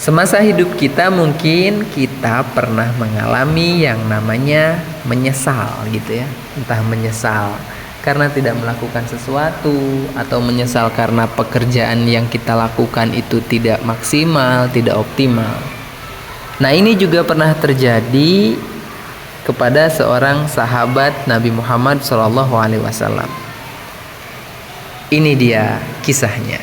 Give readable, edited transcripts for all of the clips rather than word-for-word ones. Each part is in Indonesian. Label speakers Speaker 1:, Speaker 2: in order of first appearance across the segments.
Speaker 1: Semasa hidup kita mungkin kita pernah mengalami yang namanya menyesal gitu ya. Entah menyesal karena tidak melakukan sesuatu, atau menyesal karena pekerjaan yang kita lakukan itu tidak maksimal, tidak optimal. Nah, ini juga pernah terjadi kepada seorang sahabat Nabi Muhammad SAW. Ini dia kisahnya.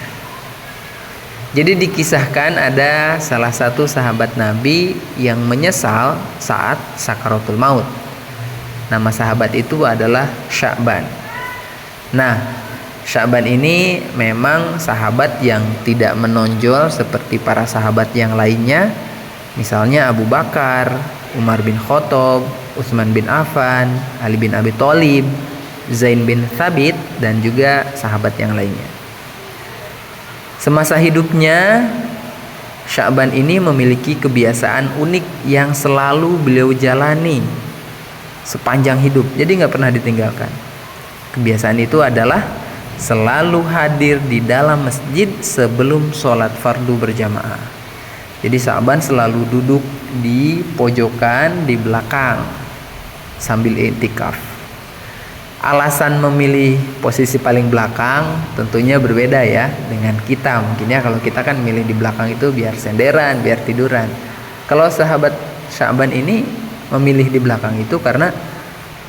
Speaker 1: Jadi dikisahkan ada salah satu sahabat Nabi yang menyesal saat sakaratul maut. Nama sahabat itu adalah Sya'ban. Nah, Sya'ban ini memang sahabat yang tidak menonjol seperti para sahabat yang lainnya. Misalnya Abu Bakar, Umar bin Khattab, Utsman bin Affan, Ali bin Abi Thalib, Zain bin Thabit, dan juga sahabat yang lainnya. Semasa hidupnya, Sya'ban ini memiliki kebiasaan unik yang selalu beliau jalani sepanjang hidup, jadi nggak pernah ditinggalkan. Kebiasaan itu adalah selalu hadir di dalam masjid sebelum sholat fardu berjamaah. Jadi Sya'ban selalu duduk di pojokan di belakang sambil i'tikaf. Alasan memilih posisi paling belakang tentunya berbeda ya dengan kita. Mungkinnya kalau kita kan milih di belakang itu biar senderan, biar tiduran. Kalau sahabat Sya'ban ini memilih di belakang itu karena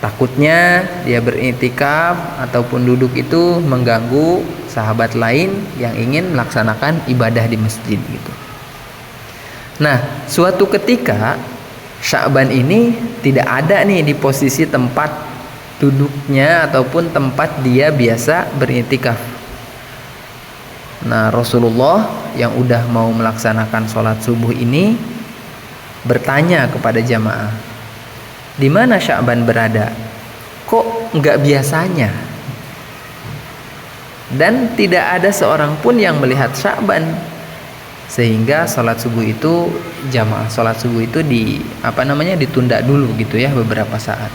Speaker 1: takutnya dia beriktikaf ataupun duduk itu mengganggu sahabat lain yang ingin melaksanakan ibadah di masjid gitu. Nah, suatu ketika Sya'ban ini tidak ada nih di posisi tempat duduknya ataupun tempat dia biasa beriktikaf. Nah, Rasulullah yang udah mau melaksanakan sholat subuh ini bertanya kepada jamaah, di mana Sya'ban berada? Kok nggak biasanya? Dan tidak ada seorang pun yang melihat Sya'ban, sehingga sholat subuh itu jamaah sholat subuh itu ditunda dulu gitu ya beberapa saat.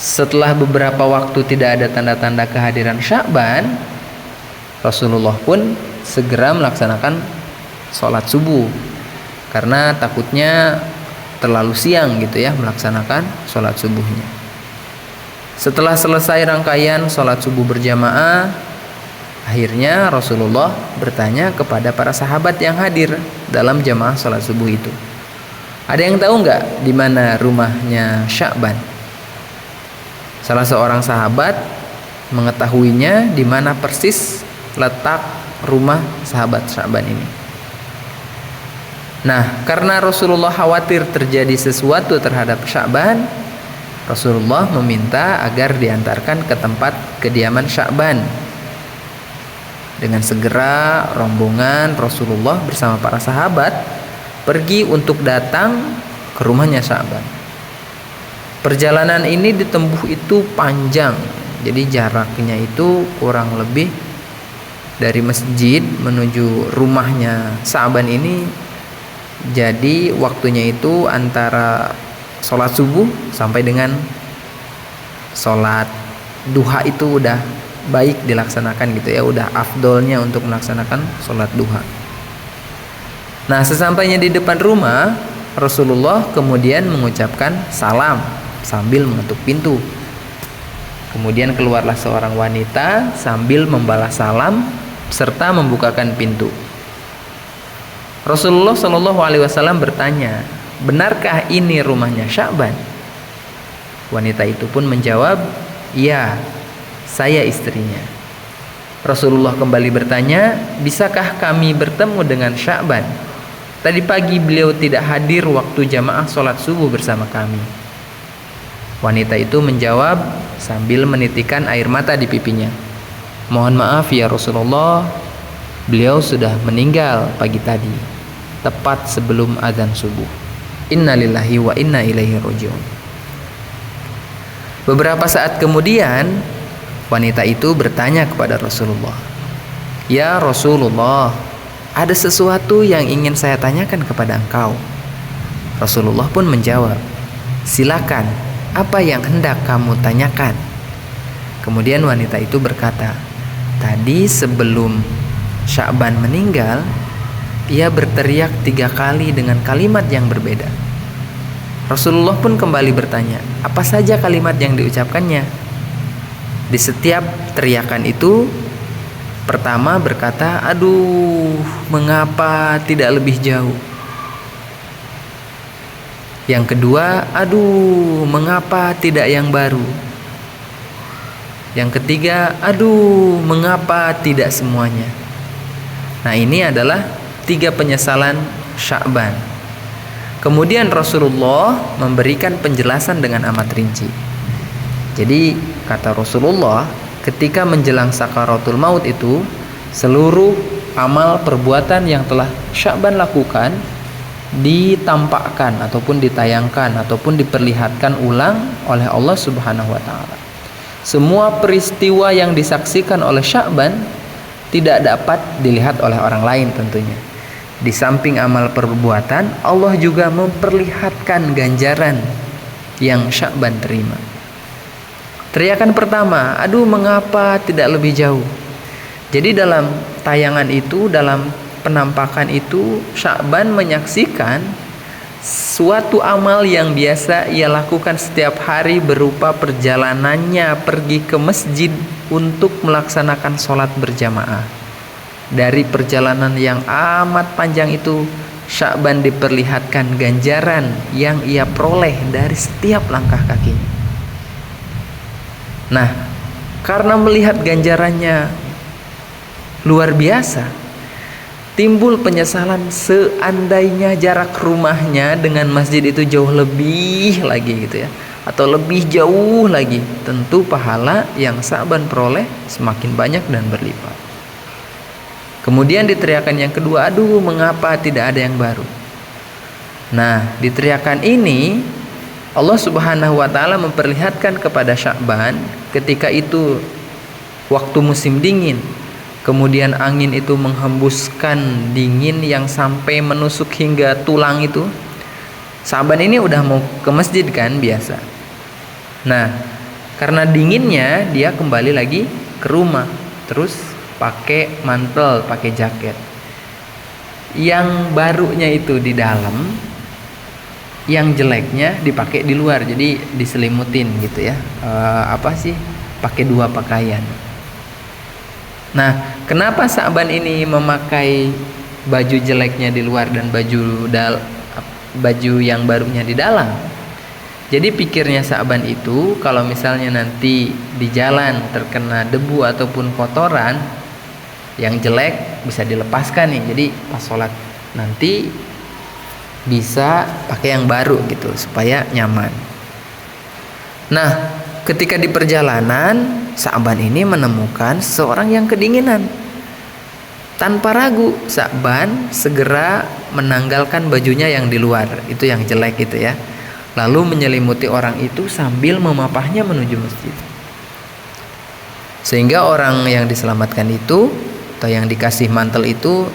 Speaker 1: Setelah beberapa waktu tidak ada tanda-tanda kehadiran Sya'ban, Rasulullah pun segera melaksanakan sholat subuh karena takutnya terlalu siang gitu ya melaksanakan sholat subuhnya. Setelah selesai rangkaian sholat subuh berjamaah, akhirnya Rasulullah bertanya kepada para sahabat yang hadir dalam jamaah sholat subuh itu, ada yang tahu nggak di mana rumahnya Sya'ban? Salah seorang sahabat mengetahuinya di mana persis letak rumah sahabat Sya'ban ini. Nah, karena Rasulullah khawatir terjadi sesuatu terhadap Sya'ban, Rasulullah meminta agar diantarkan ke tempat kediaman Sya'ban. Dengan segera rombongan Rasulullah bersama para sahabat pergi untuk datang ke rumahnya Sya'ban. Perjalanan ini ditempuh itu panjang, jadi jaraknya itu kurang lebih dari masjid menuju rumahnya Sya'ban ini. Jadi waktunya itu antara sholat subuh sampai dengan sholat duha itu udah baik dilaksanakan gitu ya, udah afdolnya untuk melaksanakan sholat duha. Nah, sesampainya di depan rumah, Rasulullah kemudian mengucapkan salam sambil mengetuk pintu. Kemudian keluarlah seorang wanita sambil membalas salam serta membukakan pintu. Rasulullah SAW bertanya, benarkah ini rumahnya Sya'ban? Wanita itu pun menjawab, iya, saya istrinya. Rasulullah kembali bertanya, bisakah kami bertemu dengan Sya'ban? Tadi pagi beliau tidak hadir waktu jamaah sholat subuh bersama kami. Wanita itu menjawab sambil menitikkan air mata di pipinya, mohon maaf ya Rasulullah, beliau sudah meninggal pagi tadi, tepat sebelum azan subuh. Innalillahi wa inna ilaihi raji'un. Beberapa saat kemudian, wanita itu bertanya kepada Rasulullah, ya Rasulullah, ada sesuatu yang ingin saya tanyakan kepada engkau. Rasulullah pun menjawab, silakan, apa yang hendak kamu tanyakan? Kemudian wanita itu berkata, tadi sebelum Sya'ban meninggal, ia berteriak 3 kali dengan kalimat yang berbeda. Rasulullah pun kembali bertanya, apa saja kalimat yang diucapkannya? Di setiap teriakan itu, pertama berkata, aduh, mengapa tidak lebih jauh? Yang kedua, aduh, mengapa tidak yang baru? Yang ketiga, aduh, mengapa tidak semuanya? Nah, ini adalah 3 penyesalan Sya'ban. Kemudian Rasulullah memberikan penjelasan dengan amat rinci. Jadi kata Rasulullah, ketika menjelang sakaratul maut itu, seluruh amal perbuatan yang telah Sya'ban lakukan ditampakkan ataupun ditayangkan ataupun diperlihatkan ulang oleh Allah Subhanahu wa taala. Semua peristiwa yang disaksikan oleh Sya'ban tidak dapat dilihat oleh orang lain tentunya. Di samping amal perbuatan, Allah juga memperlihatkan ganjaran yang Sya'ban terima. Teriakan pertama, aduh, mengapa tidak lebih jauh? Jadi dalam tayangan itu, dalam penampakan itu, Sya'ban menyaksikan suatu amal yang biasa ia lakukan setiap hari berupa perjalanannya pergi ke masjid untuk melaksanakan sholat berjamaah. Dari perjalanan yang amat panjang itu, Sya'ban diperlihatkan ganjaran yang ia peroleh dari setiap langkah kakinya. Nah, karena melihat ganjarannya luar biasa, timbul penyesalan seandainya jarak rumahnya dengan masjid itu jauh lebih lagi gitu ya, atau lebih jauh lagi, tentu pahala yang Sya'ban peroleh semakin banyak dan berlipat. Kemudian di teriakan yang kedua, aduh, mengapa tidak ada yang baru? Nah, di teriakan ini Allah Subhanahu wa taala memperlihatkan kepada Sya'ban ketika itu waktu musim dingin. Kemudian angin itu menghembuskan dingin yang sampai menusuk hingga tulang itu. Sya'ban ini udah mau ke masjid kan biasa. Nah, karena dinginnya dia kembali lagi ke rumah. Terus pakai mantel, pakai jaket. Yang barunya itu di dalam, yang jeleknya dipakai di luar, jadi diselimutin gitu ya. Pakai 2 pakaian. Nah, kenapa Sya'ban ini memakai baju jeleknya di luar dan baju yang barunya di dalam? Jadi pikirnya Sya'ban itu, kalau misalnya nanti di jalan terkena debu ataupun kotoran yang jelek bisa dilepaskan nih, jadi pas sholat nanti bisa pakai yang baru gitu supaya nyaman. Nah, ketika di perjalanan Sya'ban ini menemukan seorang yang kedinginan. Tanpa ragu Sya'ban segera menanggalkan bajunya yang di luar, itu yang jelek gitu ya, lalu menyelimuti orang itu sambil memapahnya menuju masjid, sehingga orang yang diselamatkan itu atau yang dikasih mantel itu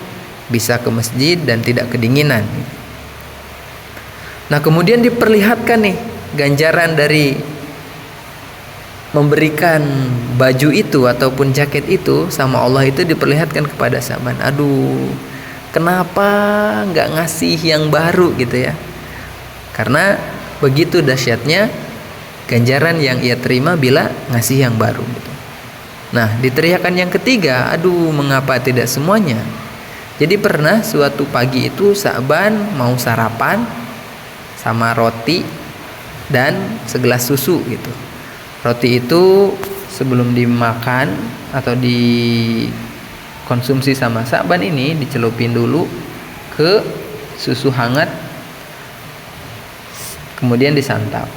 Speaker 1: bisa ke masjid dan tidak kedinginan. Nah, kemudian diperlihatkan nih ganjaran dari memberikan baju itu ataupun jaket itu sama Allah itu diperlihatkan kepada Sya'ban. Aduh, kenapa nggak ngasih yang baru gitu ya? Karena begitu dahsyatnya ganjaran yang ia terima bila ngasih yang baru gitu. Nah, di teriakan yang ketiga, aduh, mengapa tidak semuanya? Jadi pernah suatu pagi itu Sya'ban mau sarapan sama roti dan segelas susu gitu. Roti itu sebelum dimakan atau dikonsumsi sama Sya'ban ini dicelupin dulu ke susu hangat, kemudian disantap.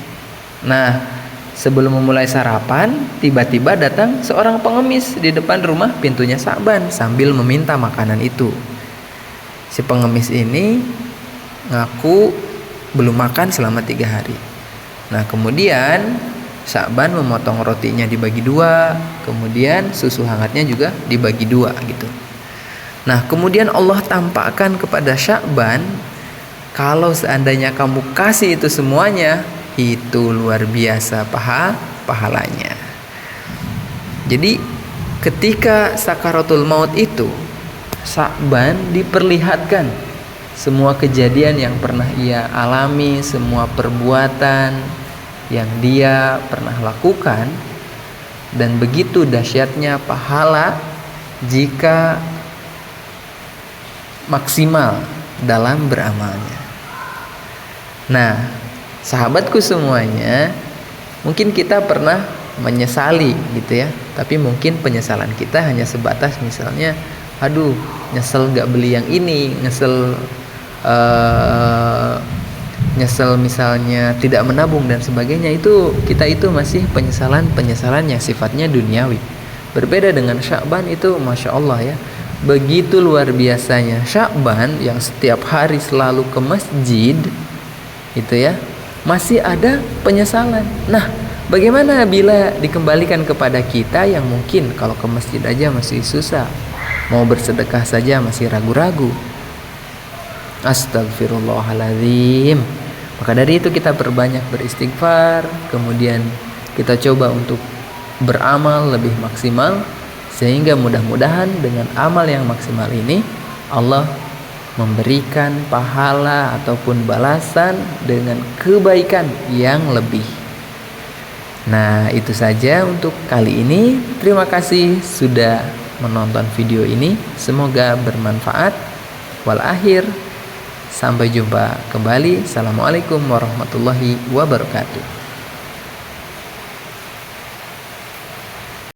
Speaker 1: Nah, sebelum memulai sarapan, tiba-tiba datang seorang pengemis di depan rumah pintunya Sya'ban sambil meminta makanan itu. Si pengemis ini ngaku belum makan selama 3 hari. Nah, kemudian Sya'ban memotong rotinya dibagi 2, kemudian susu hangatnya juga dibagi 2 gitu. Nah, kemudian Allah tampakkan kepada Sya'ban, kalau seandainya kamu kasih itu semuanya, itu luar biasa pahalanya. Jadi ketika sakaratul maut itu Sya'ban diperlihatkan semua kejadian yang pernah ia alami, semua perbuatan yang dia pernah lakukan, dan begitu dahsyatnya pahala jika maksimal dalam beramalnya. Nah, sahabatku semuanya, mungkin kita pernah menyesali gitu ya, tapi mungkin penyesalan kita hanya sebatas misalnya, aduh nyesel gak beli yang ini, nyesel misalnya tidak menabung dan sebagainya. Itu masih penyesalan yang sifatnya duniawi. Berbeda dengan Sya'ban, itu Masya Allah ya, begitu luar biasanya Sya'ban yang setiap hari selalu ke masjid itu ya, masih ada penyesalan. Nah, bagaimana bila dikembalikan kepada kita yang mungkin kalau ke masjid aja masih susah, mau bersedekah saja masih ragu-ragu. Astagfirullahaladzim. Maka dari itu kita perbanyak beristighfar, kemudian kita coba untuk beramal lebih maksimal, sehingga mudah-mudahan dengan amal yang maksimal ini Allah memberikan pahala ataupun balasan dengan kebaikan yang lebih. Nah, itu saja untuk kali ini. Terima kasih sudah menonton video ini, semoga bermanfaat. Wal akhir, sampai jumpa kembali. Assalamualaikum warahmatullahi wabarakatuh.